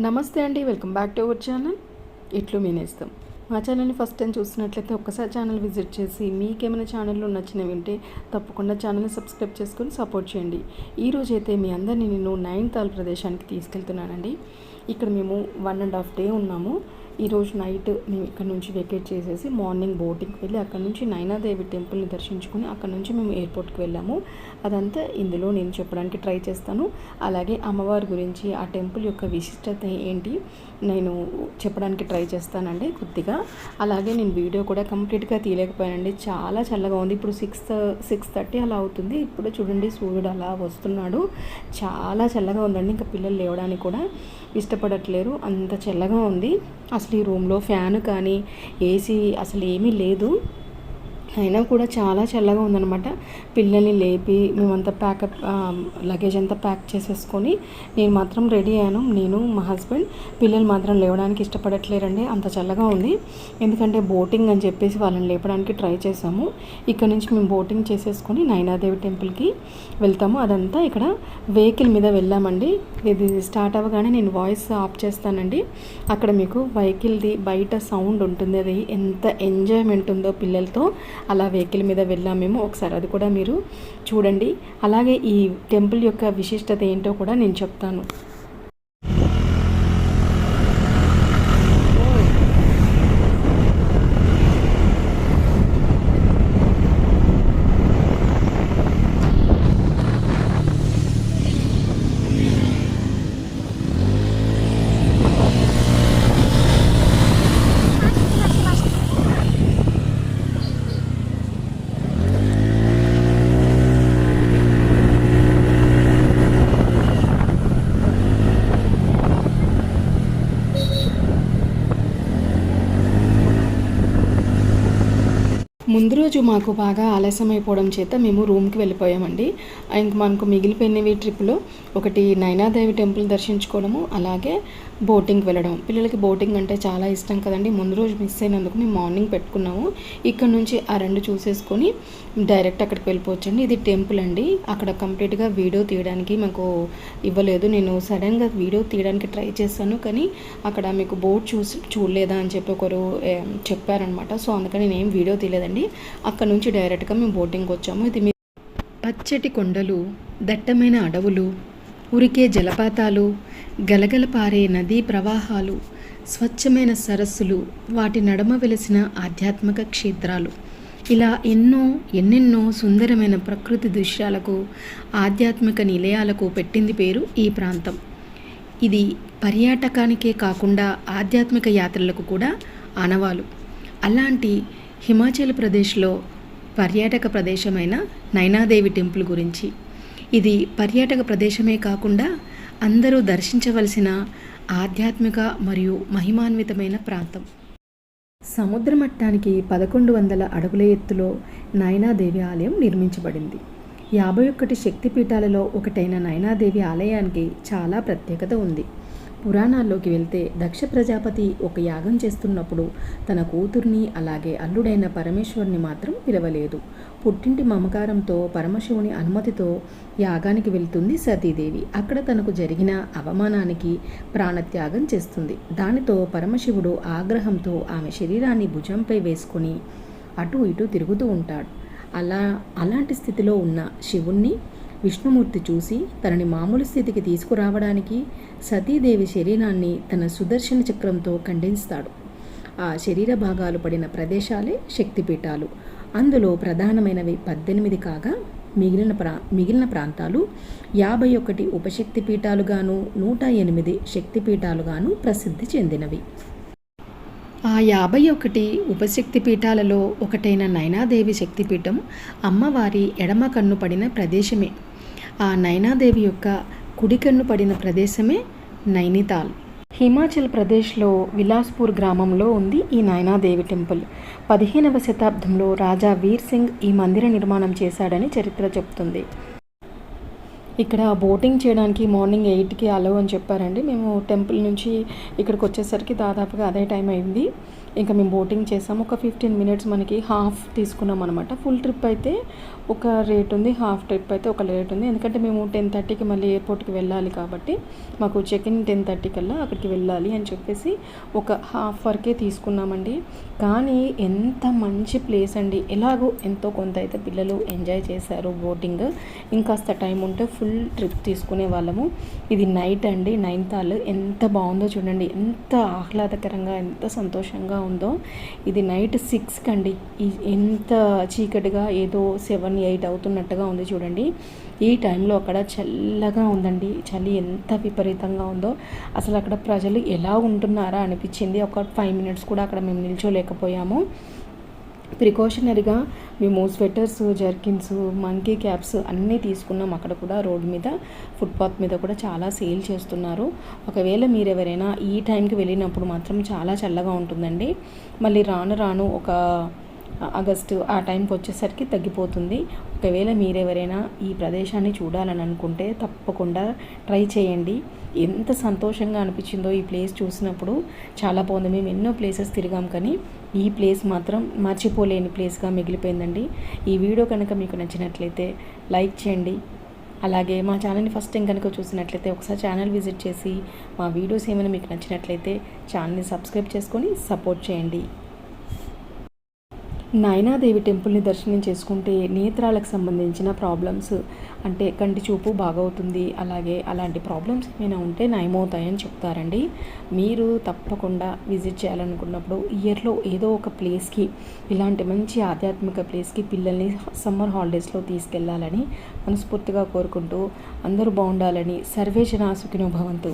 నమస్తే అండి, welcome back to our channel ఇట్లు మీ నేస్తం. మా ఛానల్ని ఫస్ట్ టైం చూస్తున్నట్లయితే ఒక్కసారి ఛానల్ విజిట్ చేసి మీకేమైనా ఛానల్లో నచ్చినవి ఉంటే తప్పకుండా ఛానల్ని సబ్స్క్రైబ్ చేసుకొని సపోర్ట్ చేయండి. ఈరోజు అయితే మీ అందరినీ నేను నైనితాల్ ప్రదేశానికి తీసుకెళ్తున్నానండి. ఇక్కడ మేము 1.5 డే ఉన్నాము. ఈరోజు నైట్ మేము ఇక్కడ నుంచి వెకేట్ చేసేసి మార్నింగ్ బోటింగ్కి వెళ్ళి అక్కడ నుంచి నైనాదేవి టెంపుల్ని దర్శించుకొని అక్కడ నుంచి మేము ఎయిర్పోర్ట్కి వెళ్ళాము. అదంతా ఇందులో నేను చెప్పడానికి ట్రై చేస్తాను. అలాగే అమ్మవారి గురించి, ఆ టెంపుల్ యొక్క విశిష్టత ఏంటి నేను చెప్పడానికి ట్రై చేస్తానండి కొద్దిగా. అలాగే నేను వీడియో కూడా కంప్లీట్గా తీయలేకపోయానండి, చాలా చల్లగా ఉంది. ఇప్పుడు 6:30 అలా అవుతుంది. ఇప్పుడు చూడండి సూర్యుడు అలా వస్తున్నాడు, చాలా చల్లగా ఉందండి. ఇంకా పిల్లలు లేవడానికి కూడా ఇష్టపడట్లేరు, అంత చల్లగా ఉంది. అసలు ఈ రూమ్లో ఫ్యాన్ కానీ ఏసీ అసలు ఏమీ లేదు, అయినా కూడా చాలా చల్లగా ఉందన్నమాట. పిల్లల్ని లేపి మేమంతా లగేజ్ అంతా ప్యాక్ చేసేసుకొని నేను మాత్రం రెడీ అయ్యాను. నేను మా హస్బెండ్, పిల్లలు మాత్రం లేవడానికి ఇష్టపడట్లేరండి, అంత చల్లగా ఉంది. ఎందుకంటే బోటింగ్ అని చెప్పేసి వాళ్ళని లేపడానికి ట్రై చేసాము. ఇక్కడ నుంచి మేము బోటింగ్ చేసేసుకొని నైనాదేవి టెంపుల్కి వెళ్తాము. అదంతా ఇక్కడ వెహికల్ మీద వెళ్ళామండి. ఇది స్టార్ట్ అవ్వగానే నేను వాయిస్ ఆఫ్ చేస్తానండి. అక్కడ మీకు వెహికల్ది బయట సౌండ్ ఉంటుంది, అది ఎంత ఎంజాయ్మెంట్ ఉందో పిల్లలతో. అలా వెహికల్ మీద వెళ్ళాము మేము. ఒకసారి అది కూడా మీరు చూడండి. అలాగే ఈ టెంపుల్ యొక్క విశిష్టత ఏంటో కూడా నేను చెప్తాను. ముందు రోజు మాకు బాగా ఆలస్యం అయిపోవడం చేత మేము రూమ్కి వెళ్ళిపోయామండి. ఇంక మనకు మిగిలిపోయినవి ట్రిప్లో ఒకటి నైనాదేవి టెంపుల్ దర్శించుకోవడము, అలాగే బోటింగ్కి వెళ్ళడం. పిల్లలకి బోటింగ్ అంటే చాలా ఇష్టం కదండి. ముందు రోజు మిస్ అయినందుకు మేము మార్నింగ్ పెట్టుకున్నాము. ఇక్కడ నుంచి ఆ రెండు చూసేసుకొని డైరెక్ట్ అక్కడికి వెళ్ళిపోవచ్చండి. ఇది టెంపుల్ అండి. అక్కడ కంప్లీట్గా వీడియో తీయడానికి మాకు ఇవ్వలేదు. నేను సడన్గా వీడియో తీయడానికి ట్రై చేశాను, కానీ అక్కడ మీకు బోట్ చూడలేదా అని చెప్పి ఒకరు చెప్పారనమాట. సో అందుకని నేను వీడియో తీయలేదండి. అక్కడ నుంచి డైరెక్ట్గా మేము బోటింగ్కి వచ్చాము. ఇది పచ్చటి కొండలు, దట్టమైన అడవులు, ఉరికే జలపాతాలు, గలగల పారే నదీ ప్రవాహాలు, స్వచ్ఛమైన సరస్సులు, వాటి నడమ వెలిసిన ఆధ్యాత్మిక క్షేత్రాలు, ఇలా ఎన్నెన్నో సుందరమైన ప్రకృతి దృశ్యాలకు, ఆధ్యాత్మిక నిలయాలకు పెట్టింది పేరు ఈ ప్రాంతం. ఇది పర్యాటకానికే కాకుండా ఆధ్యాత్మిక యాత్రలకు కూడా ఆనవాలు. అలాంటి హిమాచల్ ప్రదేశ్లో పర్యాటక ప్రదేశమైన నైనాదేవి టెంపుల్ గురించి. ఇది పర్యాటక ప్రదేశమే కాకుండా అందరూ దర్శించవలసిన ఆధ్యాత్మిక మరియు మహిమాన్వితమైన ప్రాంతం. సముద్ర మట్టానికి 1100 అడుగుల ఎత్తులో నైనాదేవి ఆలయం నిర్మించబడింది. 51 శక్తిపీఠాలలో ఒకటైన నైనాదేవి ఆలయానికి చాలా ప్రత్యేకత ఉంది. పురాణాల్లోకి వెళ్తే దక్ష ప్రజాపతి ఒక యాగం చేస్తున్నప్పుడు తన కూతుర్ని అలాగే అల్లుడైన పరమేశ్వరుని మాత్రం పిలవలేదు. పుట్టింటి మమకారంతో పరమశివుని అనుమతితో యాగానికి వెళ్తుంది సతీదేవి. అక్కడ తనకు జరిగిన అవమానానికి ప్రాణత్యాగం చేస్తుంది. దానితో పరమశివుడు ఆగ్రహంతో ఆమె శరీరాన్ని భుజంపై వేసుకొని అటు ఇటు తిరుగుతూ ఉంటాడు. అలాంటి స్థితిలో ఉన్న శివుణ్ణి విష్ణుమూర్తి చూసి తనని మామూలు స్థితికి తీసుకురావడానికి సతీదేవి శరీరాన్ని తన సుదర్శన చక్రంతో ఖండిస్తాడు. ఆ శరీర భాగాలు పడిన ప్రదేశాలే శక్తిపీఠాలు. అందులో ప్రధానమైనవి 18 కాగా మిగిలిన ప్రాంతాలు 51 ఉపశక్తిపీఠాలుగాను 108 శక్తిపీఠాలుగాను ప్రసిద్ధి చెందినవి. ఆ 51 ఉపశక్తిపీఠాలలో ఒకటైన నైనాదేవి శక్తిపీఠం అమ్మవారి ఎడమ కన్ను పడిన ప్రదేశమే. ఆ నైనాదేవి యొక్క కుడి కన్ను పడిన ప్రదేశమే నైనితాల్. హిమాచల్ ప్రదేశ్లో విలాస్పూర్ గ్రామంలో ఉంది ఈ నైనాదేవి టెంపుల్. 15వ శతాబ్దంలో రాజా వీర్ సింగ్ ఈ మందిర నిర్మాణం చేశాడని చరిత్ర చెప్తుంది. ఇక్కడ బోటింగ్ చేయడానికి మార్నింగ్ 8కి అలవ్ అని చెప్పారండి. మేము టెంపుల్ నుంచి ఇక్కడికి వచ్చేసరికి దాదాపుగా అదే టైం అయింది. ఇంకా మేము బోటింగ్ చేసాము. ఒక 15 మినిట్స్ మనకి హాఫ్ తీసుకున్నాం అనమాట. ఫుల్ ట్రిప్ అయితే ఒక రేట్ ఉంది, హాఫ్ ట్రిప్ అయితే ఒక రేట్ ఉంది. ఎందుకంటే మేము 10:30కి మళ్ళీ ఎయిర్పోర్ట్కి వెళ్ళాలి కాబట్టి మాకు చెక్ ఇన్ 10:30 కల్లా అక్కడికి వెళ్ళాలి అని చెప్పేసి ఒక హాఫ్ వరకే తీసుకున్నామండి. కానీ ఎంత మంచి ప్లేస్ అండి. ఎలాగో ఎంతో కొంత అయితే పిల్లలు ఎంజాయ్ చేశారు బోటింగ్. ఇంకాస్త టైం ఉంటే ఫుల్ ట్రిప్ తీసుకునే వాళ్ళము. ఇది నైట్ అండి, నైనితాల్. ఎంత బాగుందో చూడండి, ఎంత ఆహ్లాదకరంగా, ఎంత సంతోషంగా ఉందో. ఇది నైట్ 6కి అండి. ఎంత చీకటిగా ఏదో 7-8 అవుతున్నట్టుగా ఉంది చూడండి. ఈ టైంలో అక్కడ చల్లగా ఉందండి. చలి ఎంత విపరీతంగా ఉందో అసలు. అక్కడ ప్రజలు ఎలా ఉంటున్నారా అనిపించింది. ఒక 5 మినిట్స్ కూడా అక్కడ మేము నిల్చోలేకపోయాము. ప్రికాషనరీగా మేము స్వెటర్స్, జర్కిన్స్, మంకీ క్యాప్స్ అన్నీ తీసుకున్నాం. అక్కడ కూడా రోడ్ మీద, ఫుట్పాత్ మీద కూడా చాలా సేల్ చేస్తున్నారు. ఒకవేళ మీరు ఎవరైనా ఈ టైంకి వెళ్ళినప్పుడు మాత్రం చాలా చల్లగా ఉంటుందండి. మళ్ళీ రాను రాను ఒక ఆగస్టు ఆ టైంకి వచ్చేసరికి తగ్గిపోతుంది. ఒకవేళ మీరెవరైనా ఈ ప్రదేశాన్ని చూడాలని అనుకుంటే తప్పకుండా ట్రై చేయండి. ఎంత సంతోషంగా అనిపించిందో ఈ ప్లేస్ చూసినప్పుడు. చాలా బాగుంది. మేము ఎన్నో ప్లేసెస్ తిరిగాం కానీ ఈ ప్లేస్ మాత్రం మర్చిపోలేని ప్లేస్గా మిగిలిపోయిందండి. ఈ వీడియో కనుక మీకు నచ్చినట్లయితే లైక్ చేయండి. అలాగే మా ఛానల్ని ఫస్ట్ టైం కనుక చూసినట్లయితే ఒకసారి ఛానల్ విజిట్ చేసి మా వీడియోస్ ఏమైనా మీకు నచ్చినట్లయితే ఛానల్ని సబ్స్క్రైబ్ చేసుకొని సపోర్ట్ చేయండి. నైనాదేవి టెంపుల్ని దర్శనం చేసుకుంటే నేత్రాలకు సంబంధించిన ప్రాబ్లమ్స్ అంటే కంటి చూపు బాగవుతుంది. అలాగే అలాంటి ప్రాబ్లమ్స్ ఏమైనా ఉంటే నయమవుతాయని చెప్తారండి. మీరు తప్పకుండా విజిట్ చేయాలనుకున్నప్పుడు ఇయర్లో ఏదో ఒక ప్లేస్కి, ఇలాంటి మంచి ఆధ్యాత్మిక ప్లేస్కి పిల్లల్ని సమ్మర్ హాలిడేస్లో తీసుకెళ్లాలని మనస్ఫూర్తిగా కోరుకుంటూ అందరూ బాగుండాలని. సర్వే జనా సుఖినో భవంతు.